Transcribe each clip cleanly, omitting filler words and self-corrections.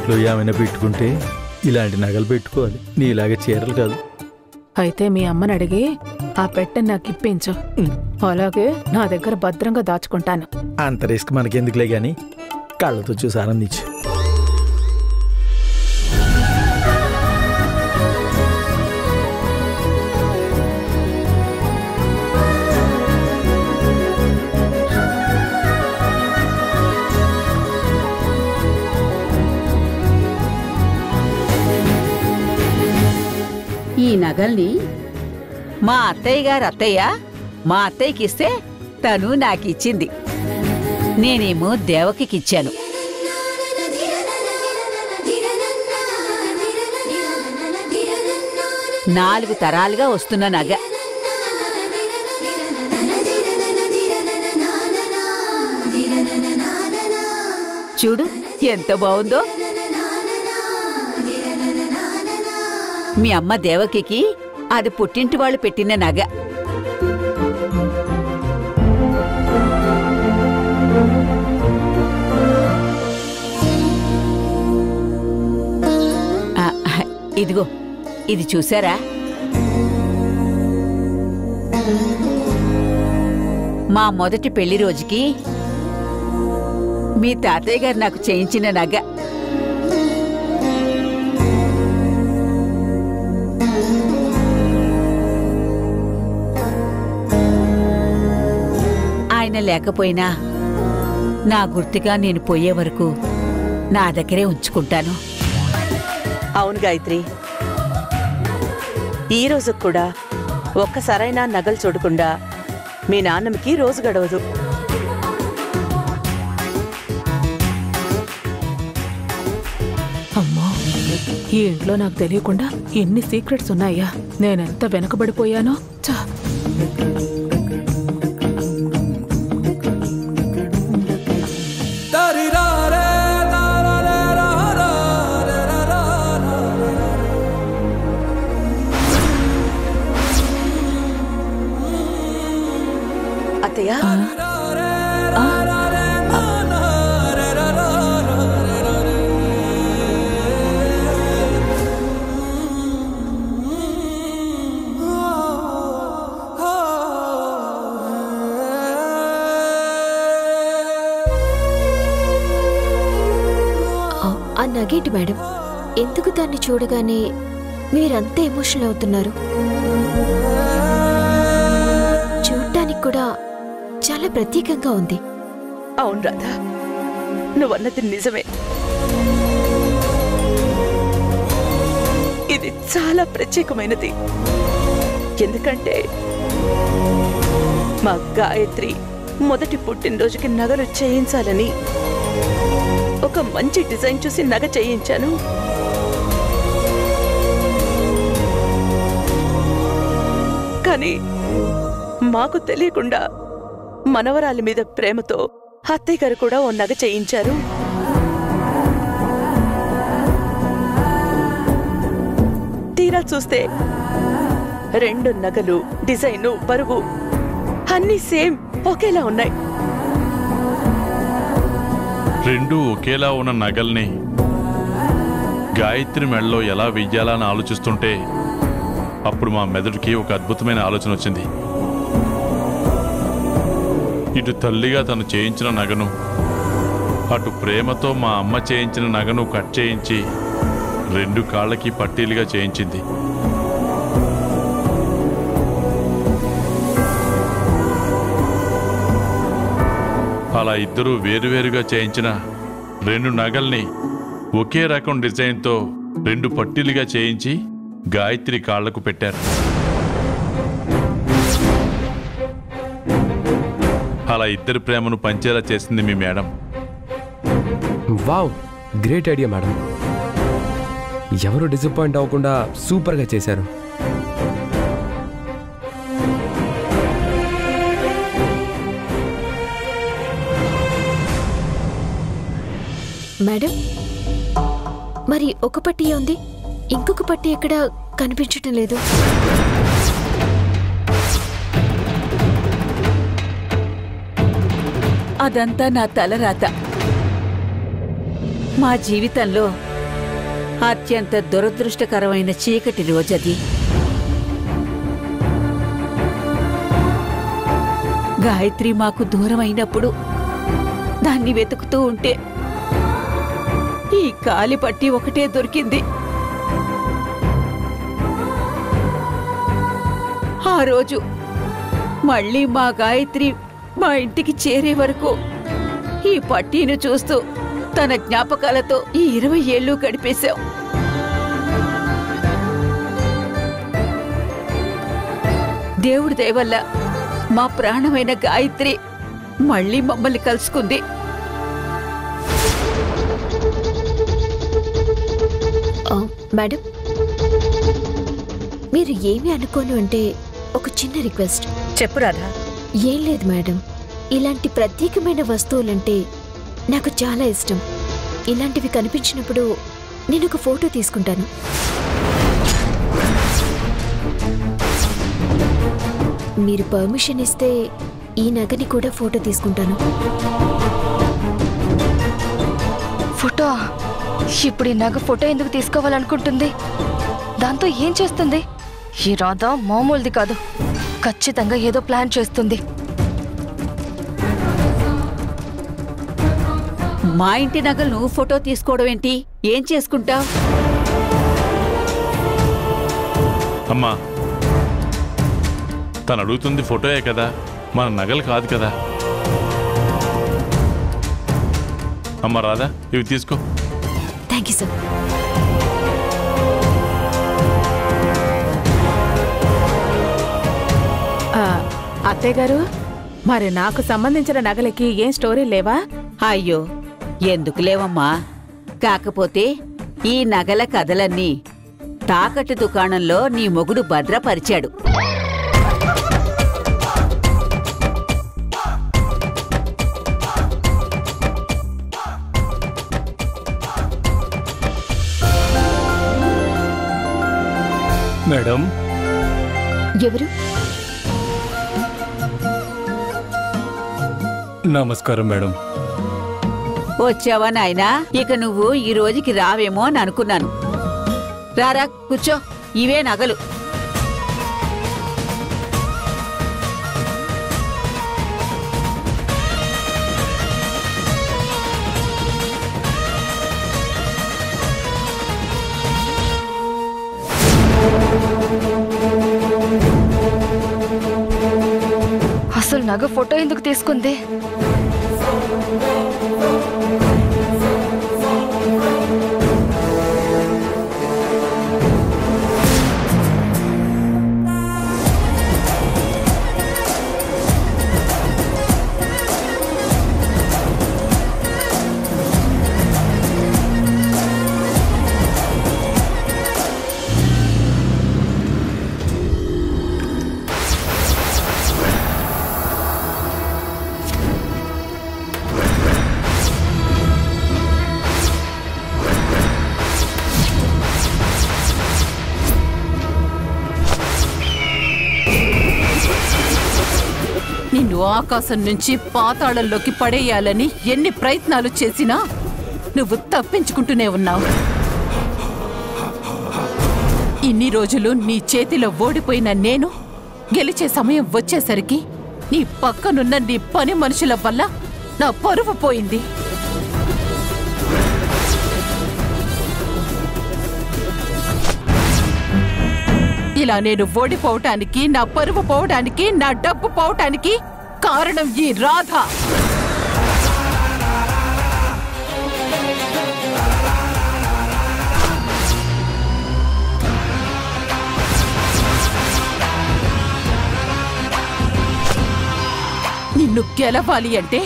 ఇంట్లో ఏమైనా పెట్టుకుంటే ఇలాంటి నగలు పెట్టుకోవాలి, నీలాగా చీరలు కాదు. అయితే మీ అమ్మని అడిగి ఆ పెట్టెని నాకు ఇప్పించు, అలాగే నా దగ్గర భద్రంగా దాచుకుంటాను. అంత రిస్క్ మనకెందుకులే గాని కళ్ళతో చూసి ఆనందించు. ఈ నగల్ని మా అత్తయ్య గారు మా అత్తయ్యకిస్తే తను నాకిచ్చింది. నేనేమో దేవకిచ్చాను. 4 తరాలుగా వస్తున్న నగ. చూడు ఎంత బాగుందో. మీ అమ్మ దేవకికి అది పుట్టింటి వాళ్ళు పెట్టిన నగ. ఇదిగో ఇది చూసారా? మా మొదటి పెళ్లి రోజుకి మీ తాతయ్య గారు నాకు చేయించిన నగ. ఆయన లేకపోయినా నా గుర్తుగా నేను పోయే వరకు నా దగ్గరే ఉంచుకుంటాను. అవును గాయత్రి, ఈ రోజు కూడా ఒక్కసారైనా నగలు చూడకుండా మీ నాన్నమ్మకి రోజు గడవదు. అమ్మో, ఈ ఇంట్లో నాకు తెలియకుండా ఎన్ని సీక్రెట్స్ ఉన్నాయా? నేనెంత వెనకబడిపోయానో. అత్తయ్య, ఆ నగేంటి మేడం? ఎందుకు దాన్ని చూడగానే మీరంతా ఎమోషనల్ అవుతున్నారు? చూడ్డానికి కూడా చాలా ప్రత్యేకంగా ఉంది. అవును రాధా, నువ్వన్నది నిజమే. ఇది చాలా ప్రత్యేకమైనది. ఎందుకంటే మా గాయత్రి మొదటి పుట్టినరోజుకి నగలు చేయించాలని ఒక మంచి డిజైన్ చూసి నగ చేయించాను. కానీ మాకు తెలియకుండా మనవరాలి మీద ప్రేమతో అత్తయ్య గారు కూడా ఓ నగ చేయించారు. తీరా చూస్తే 2 నగలు, డిజైను, బరువు అన్నీ సేమ్ ఒకేలా ఉన్నాయి. 2 ఒకేలా ఉన్న నగల్ని గాయత్రి మెడలో ఎలా వెయ్యాలని ఆలోచిస్తుంటే అప్పుడు మా మెదడుకి ఒక అద్భుతమైన ఆలోచన వచ్చింది. ఇటు తల్లిగా తను చేయించిన నగను, అటు ప్రేమతో మా అమ్మ చేయించిన నగను కట్ చేయించి 2 కాళ్ళకి పట్టీలుగా చేయించింది. అలా ఇద్దరూ వేరువేరుగా చేయించిన 2 నగల్ని ఒకే రకం డిజైన్తో 2 పట్టీలుగా చేయించి గాయత్రి కాళ్లకు పెట్టారు. అలా ఇద్దరి ప్రేమను పంచేలా చేసింది మీ madam. Wow, great idea madam. ఎవరు డిసప్పాయింట్ అవ్వకుండా సూపర్గా చేశారు. మేడం, మరి ఒక పట్టీ ఉంది, ఇంకొక పట్టీ ఎక్కడ కనిపించటం లేదు. అదంతా నా తలరాత. మా జీవితంలో అత్యంత దురదృష్టకరమైన చీకటి రోజది. గాయత్రి మాకు దూరమైనప్పుడు దాన్ని వెతుకుతూ ఉంటే ఈ కాలి పట్టి ఒకటే దొరికింది. ఆ రోజు మళ్ళీ మా గాయత్రి మా ఇంటికి చేరే వరకు ఈ పట్టీని చూస్తూ తన జ్ఞాపకాలతో ఈ 20 ఏళ్ళు గడిపేశాం. దేవుడి దయ వల్ల మా ప్రాణమైన గాయత్రి మళ్ళీ మమ్మల్ని కలుసుకుంది. మేడం, మీరు ఏమి అనుకోను అంటే ఒక చిన్న రిక్వెస్ట్. చెప్పు రాధా. ఏం లేదు మేడం, ఇలాంటి ప్రత్యేకమైన వస్తువులంటే నాకు చాలా ఇష్టం. ఇలాంటివి కనిపించినప్పుడు నేను ఒక ఫోటో తీసుకుంటాను. మీరు పర్మిషన్ ఇస్తే ఈ నగని కూడా ఫోటో తీసుకుంటాను. ఫోటో? ఇప్పుడు ఈ నగ ఫోటో ఎందుకు తీసుకోవాలనుకుంటుంది? దాంతో ఏం చేస్తుంది? ఈ రాధ మామూలుది కాదు. ఖచ్చితంగా ఏదో ప్లాన్ చేస్తుంది. మా ఇంటి నగలు నువ్వు ఫోటో తీసుకోవడం ఏంటి? ఏం చేసుకుంటావు? అమ్మా, తను అడుగుతుంది ఫోటోయే కదా, మన నగలు కాదు కదా. అమ్మ రాధా, ఇవి తీసుకో. Thank you sir. అత్తయ్య గారు, మరి నాకు సంబంధించిన నగలకి ఏం స్టోరీ లేవా? అయ్యో, ఎందుకు లేవమ్మా. కాకపోతే ఈ నగల కథలన్నీ తాకట్టు దుకాణంలో నీ మొగుడు భద్రపరిచాడు. మేడం, ఎవరు? నమస్కారం మేడం. వచ్చావా నాయనా? ఇక నువ్వు ఈ రోజుకి రావేమో అని అనుకున్నాను. రారా, కూర్చో. ఇవే నగలు. అసలు నగ ఫోటో ఎందుకు తీసుకుంది? నిన్ను ఆకాశం నుంచి పాతాళంలోకి పడేయాలని ఎన్ని ప్రయత్నాలు చేసినా నువ్వు తప్పించుకుంటూనే ఉన్నావు. ఇన్ని రోజులు నీ చేతిలో ఓడిపోయిన నేను గెలిచే సమయం వచ్చేసరికి నీ పక్కనున్న నీ పని మనుషుల వల్ల నా పరువు పోయింది. ఇలా నేను ఓడిపోవటానికి, నా పరువు పోవడానికి, నా డబ్బు పోవటానికి కారణం ఈ రాధ. నిన్ను గెలవాలి అంటే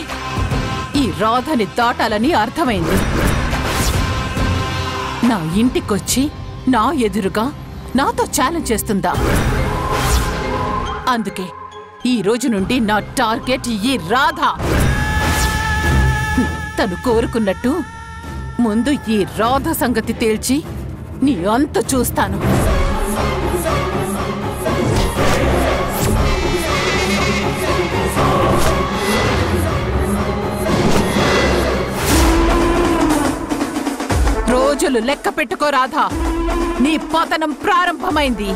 ఈ రాధని దాటాలని అర్థమైంది. నా ఇంటికొచ్చి నా ఎదురుగా నాతో ఛాలెంజ్ చేస్తుందా? అందుకే ఈ రోజు నుండి నా టార్గెట్ ఈ రాధ. తను కోరుకున్నట్టు ముందు ఈ రాధ సంగతి తేల్చి నీ అంత చూస్తాను. రోజుల అసలు లెక్క పెట్టుకో రాధా. నీ పతనం ప్రారంభమైంది.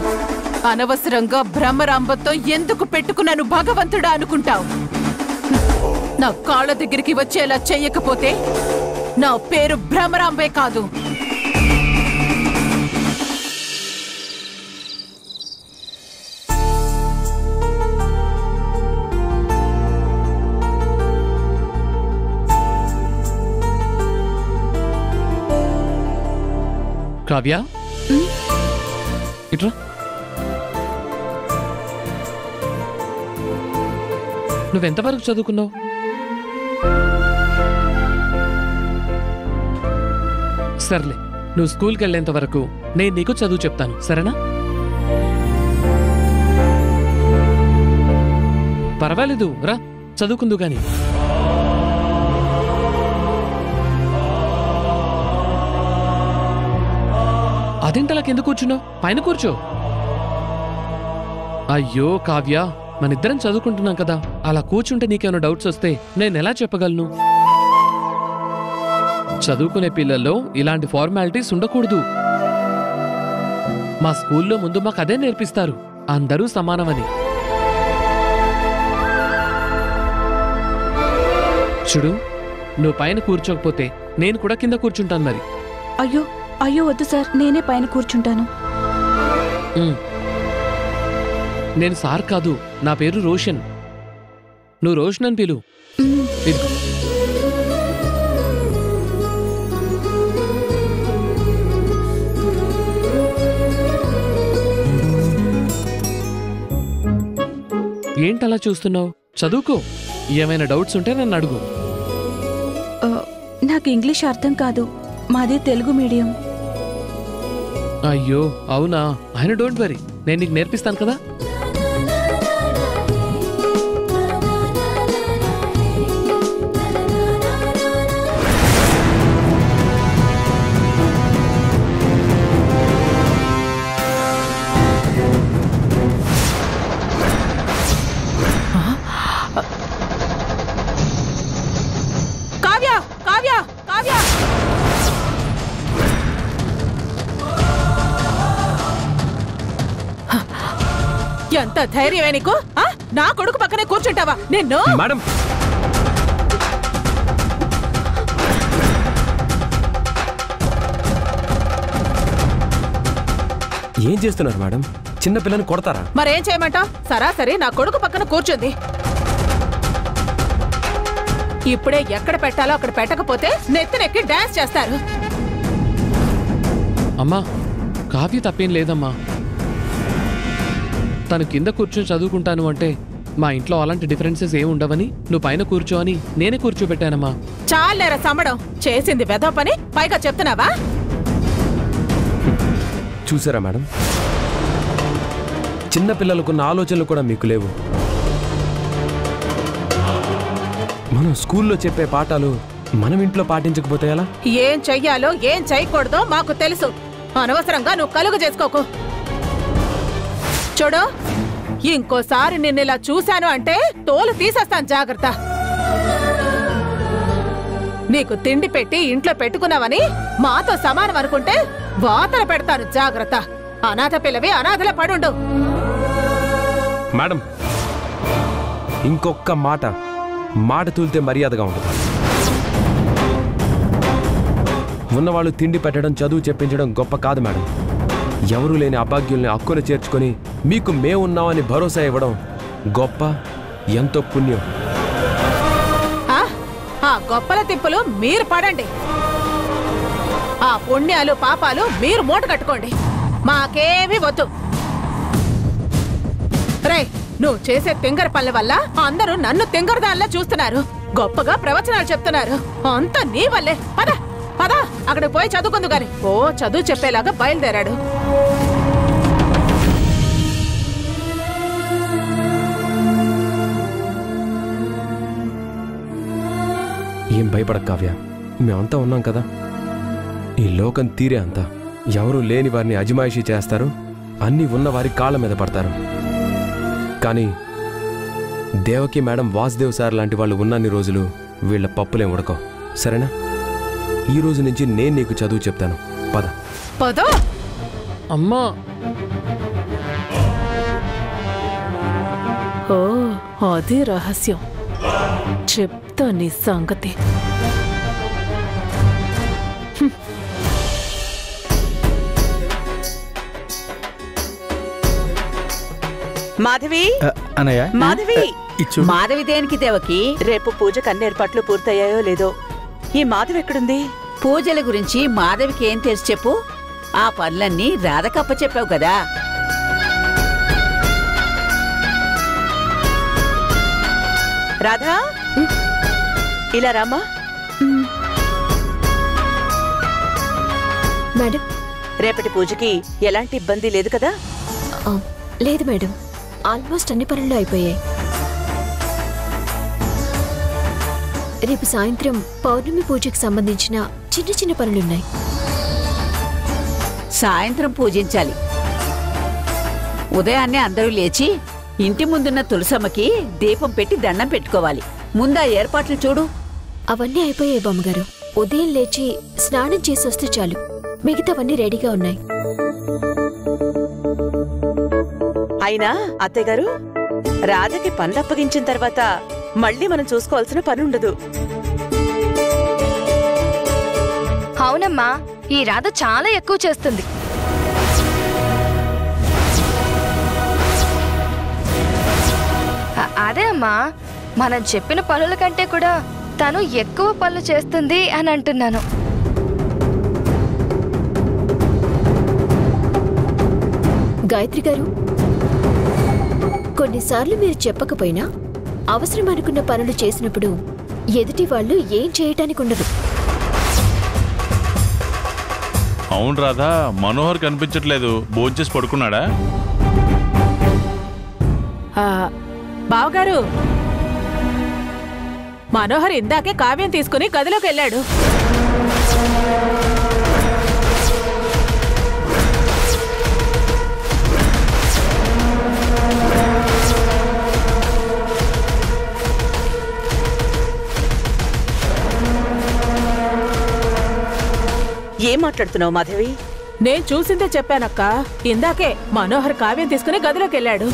అనవసరంగా భ్రమరాంబతో ఎందుకు పెట్టుకున్నాను భగవంతుడా అనుకుంటావు. నా కాళ్ళ దగ్గరికి వచ్చేలా చెయ్యకపోతే నా పేరు భ్రమరాంబే కాదు. కావ్య, ఇట్రా. నువ్వెంతవరకు చదువుకున్నావు? సర్లే, నువ్వు స్కూల్కి వెళ్ళేంత వరకు నేను నీకు చదువు చెప్తాను, సరేనా? పర్వాలేదు, రా చదువుకుందు గాని. అదేంటలాకి ఎందుకు కూర్చున్నావు? పైన కూర్చో. అయ్యో కావ్య, మనిద్దరం చదువుకుంటున్నాం కదా, అలా కూర్చుంటే నీకేమైనా డౌట్స్ వస్తే నేను ఎలా చెప్పగలను? చదువుకునే పిల్లల్లో ఇలాంటి ఫార్మాలిటీస్ ఉండకూడదు. మా స్కూల్లో ముందు మాకు అదే నేర్పిస్తారు, అందరూ సమానమని. చూడు, నువ్వు పైన కూర్చోకపోతే నేను కూడా కింద కూర్చుంటాను. మరి అయ్యో అయ్యో వద్దు సార్, నేనే పైన కూర్చుంటాను. నేను సార్ కాదు, నా పేరు రోషన్. నువ్వు రోషన్ అని పిలు. ఇదిగో. ఏంటలా చూస్తున్నావు? చదువుకో. ఏమైనా డౌట్స్ ఉంటే నన్ను అడుగు. నాకు ఇంగ్లీష్ అర్థం కాదు, మాది తెలుగు మీడియం. అయ్యో అవునా? ఆయన డోంట్ వరీ, నేను నీకు నేర్పిస్తాను కదా. కావ్య, కావ్య, కావ్య! ఎంత ధైర్యమే నీకు? నా కొడుకు పక్కనే కూర్చుంటావా? నిన్ను మేడం, ఏం చేస్తున్నారు మేడం? చిన్న పిల్లని కొడతారా? మరేం చేయమంటావు? సరాసరి నా కొడుకు పక్కన కూర్చుంది. ఇప్పుడే ఎక్కడ పెట్టాలో అక్కడ పెట్టకపోతే నెత్తినెక్కి డాన్స్ చేస్తారు. అమ్మా, కావ్య తప్పేం లేదమ్మా. తను కింద కూర్చొని చదువుకుంటాను అంటే మా ఇంట్లో అలాంటి డిఫరెన్సెస్ ఏమి ఉండవని నువ్వు పైన కూర్చో అని నేనే కూర్చోబెట్టానమ్మా. చాలేరా సమ్మడం, చేసింది వెధవ పని పైగా చెప్తున్నావా? చూసారా మేడం, చిన్న పిల్లలకున్న ఆలోచనలు కూడా మీకు లేవు. మనం స్కూల్లో చెప్పే పాఠాలు మనం ఇంట్లో పాటించకపోతే ఎలా? ఏం చెయ్యాలో ఏం చేయకూడదో మాకు తెలుసు. అనవసరంగా నువ్వు కలుగు చేసుకోకు. చూడు, ఇంకోసారి నిన్నిలా చూశాను అంటే తోలు తీసేస్తాను, జాగ్రత్త. నీకు తిండి పెట్టి ఇంట్లో పెట్టుకున్నావని మాతో సమానం అనుకుంటే వాతలు పెడతాను, జాగ్రత్త. అనాథ పిల్లవి అనాథల పడుండు. మేడం, ఇంకొక్క మాట తూలితే మర్యాదగా ఉండదు. ఉన్నవాళ్ళు తిండి పెట్టడం, చదువు చెప్పించడం గొప్ప కాదు మేడం. ఎవరూ లేని అభాగ్యుల్ని హక్కును చేర్చుకొని మీకు మేమున్నామని భరోసా ఇవ్వడం గొప్ప, ఎంతో పుణ్యం. ఆ గొప్పల తిప్పులు మీరు పడండి, ఆ పుణ్యాలు పాపాలు మీరు మూట కట్టుకోండి. మాకేమీ వద్దు. రే, నువ్వు చేసే తింగర పనుల వల్ల అందరూ నన్ను తింగరదానిలా చూస్తున్నారు, గొప్పగా ప్రవచనాలు చెప్తున్నారు. అంతా నీ వల్లే. పద పద, అక్కడికి పోయి చదువుకుందు గాని. ఓ చదువు చెప్పేలాగా బయలుదేరాడు. ఏం భయపడక కావ్య, మేమంతా ఉన్నాం కదా. ఈ లోకం తీరే అంతా. ఎవరూ లేని వారిని అజమాయిషీ చేస్తారు, అన్నీ ఉన్నవారి కాళ్ళ మీద పడతారు. కానీ దేవకి మేడం, వాసుదేవ్ సార్ లాంటి వాళ్ళు ఉన్నన్ని రోజులు వీళ్ళ పప్పులేం ఉడకవు, సరేనా? ఈ రోజు నుంచి నేను నీకు చదువు చెప్తాను. పద. పద. అమ్మా. ఓ అదే రహస్యం. చెప్తా నీ సంగతి. మాధవి, అనయ్య మాధవి, ఇచ్చు. మాధవి దేనికి దేవకి? రేపు పూజకు అన్ని ఏర్పాట్లు పూర్తయ్యాయో లేదో. ఈ మాధవి ఎక్కడుంది? పూజల గురించి మాధవికి ఏం తెలుసు చెప్పు? ఆ పనులన్నీ రాధకప్ప చెప్పావు కదా. రాధా, ఇలా రామా. మేడం, రేపటి పూజకి ఎలాంటి ఇబ్బంది లేదు కదా? లేదు మేడం, ఆల్మోస్ట్ అన్ని పనులు అయిపోయాయి. రేపు సాయంత్రం పౌర్ణమి పూజకు సంబంధించిన చిన్న చిన్న పనులున్నాయి. సాయంత్రం పూజించాలి. ఉదయాన్నే అందరూ లేచి ఇంటి ముందున్న తులసమ్మకి దీపం పెట్టి దండం పెట్టుకోవాలి. ముందా ఏర్పాట్లు చూడు. అవన్నీ అయిపోయాయి బామ్మగారు. ఉదయం లేచి స్నానం చేసి వస్తే చాలు, మిగతావన్నీ రెడీగా ఉన్నాయి. అయినా అత్తయ్య గారు, రాధకి పనులు అప్పగించిన తర్వాత మళ్ళీ మనం చూసుకోవాల్సిన పని ఉండదు. అవునమ్మా, ఈ రాధ చాలా ఎక్కువ చేస్తుంది. అదే అమ్మా, మనం చెప్పిన పనుల కంటే కూడా తను ఎక్కువ పనులు చేస్తుంది అని అంటున్నాను. గాయత్రి గారు, కొన్నిసార్లు మీరు చెప్పకపోయినా అవసరం అనుకున్న పనులు చేసినప్పుడు ఎదుటి వాళ్ళు ఏం చేయటానికి ఉండదు. అవును రాధా, మనోహర్ కనిపించట్లేదు. భోంచేసి పడుకున్నాడా? బావగారు, మనోహర్ ఇందాకే కావ్యం తీసుకుని గదిలోకి వెళ్ళాడు. ఏం మాట్లాడుతున్నావు మాధవి? నేను చూసిందే చెప్పానక్క. ఇందాకే మనోహర్ కావ్యం తీసుకుని గదిలోకి వెళ్ళాడు.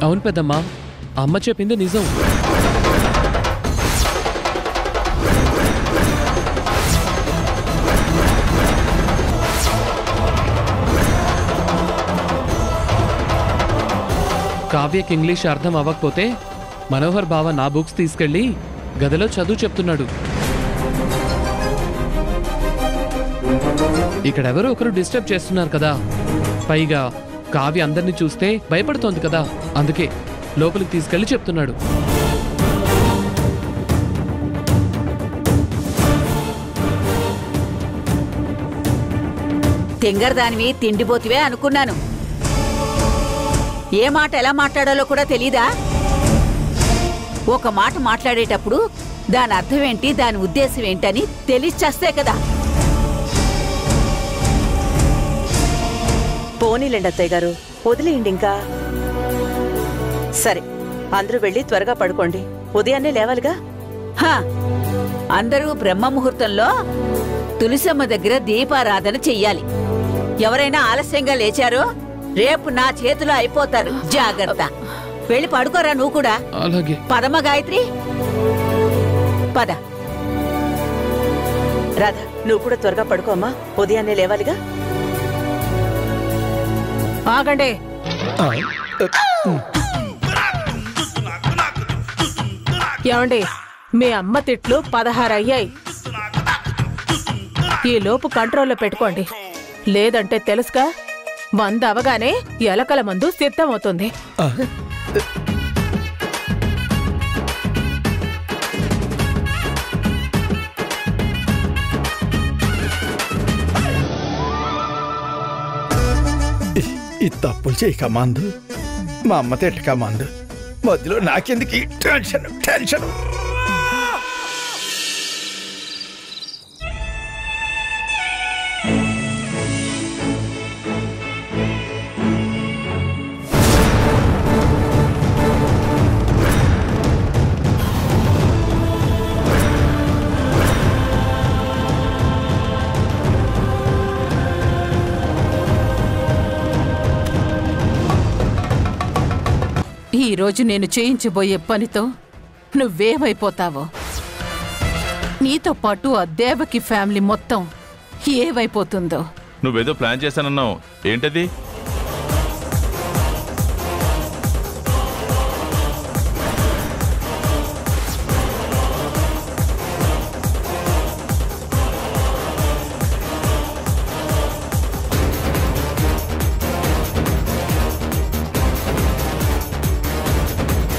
అవును పెద్దమ్మా, అమ్మ చెప్పింది నిజం. కావ్యకి ఇంగ్లీష్ అర్థం అవ్వకపోతే మనోహర్ బావ నా బుక్స్ తీసుకెళ్లి గదిలో చదువు చెప్తున్నాడు. ఇక్కడెవరో ఒకరు డిస్టర్బ్ చేస్తున్నారు కదా. పైగా కావ్య అందరినీ చూస్తే భయపడుతోంది కదా, అందుకే లోపలికి తీసుకెళ్లి చెప్తున్నాడు. తింగరదానివి తిండిపోతివే అనుకున్నాను. ఏ మాట ఎలా మాట్లాడాలో కూడా తెలీదా? ఒక మాట మాట్లాడేటప్పుడు దాని అర్థం ఏంటి, దాని ఉద్దేశం ఏంటని తెలిసిచేస్తే కదా. పోనీలేండి అత్తయ్య గారు, వదిలేయండి ఇంకా. సరే, అందరూ వెళ్ళి త్వరగా పడుకోండి. ఉదయాన్నే లేవాలిగా. అందరూ బ్రహ్మ ముహూర్తంలో తులసమ్మ దగ్గర దీపారాధన చెయ్యాలి. ఎవరైనా ఆలస్యంగా లేచారో రేపు నా చేతిలో అయిపోతారు. జాగ్రత్త. వెళ్ళి పడుకోరా నువ్వు కూడా. అలాగే. పదమ్మ గాయత్రి, పద. రాధ, నువ్వు కూడా త్వరగా పడుకోమ్మా, ఉదయాన్నే లేవాలిగా. ఆగండి. ఏమండి, మీ అమ్మ తిట్లు 16 అయ్యాయి. ఈ లోపు కంట్రోల్లో పెట్టుకోండి, లేదంటే తెలుసుగా 100 అవగానే ఎలకల మందు సిద్ధమవుతుంది. ఈ తప్పులు చేయక మందు, మా అమ్మ తిట్టక మందు, మధ్యలో నాకెందుకు టెన్షన్ టెన్షన్. ఈరోజు నేను చేయించబోయే పనితో నువ్వేమైపోతావో, నీతో పాటు ఆ దేవకి ఫ్యామిలీ మొత్తం ఏవైపోతుందో. నువ్వేదో ప్లాన్ చేశానన్నావు, ఏంటది?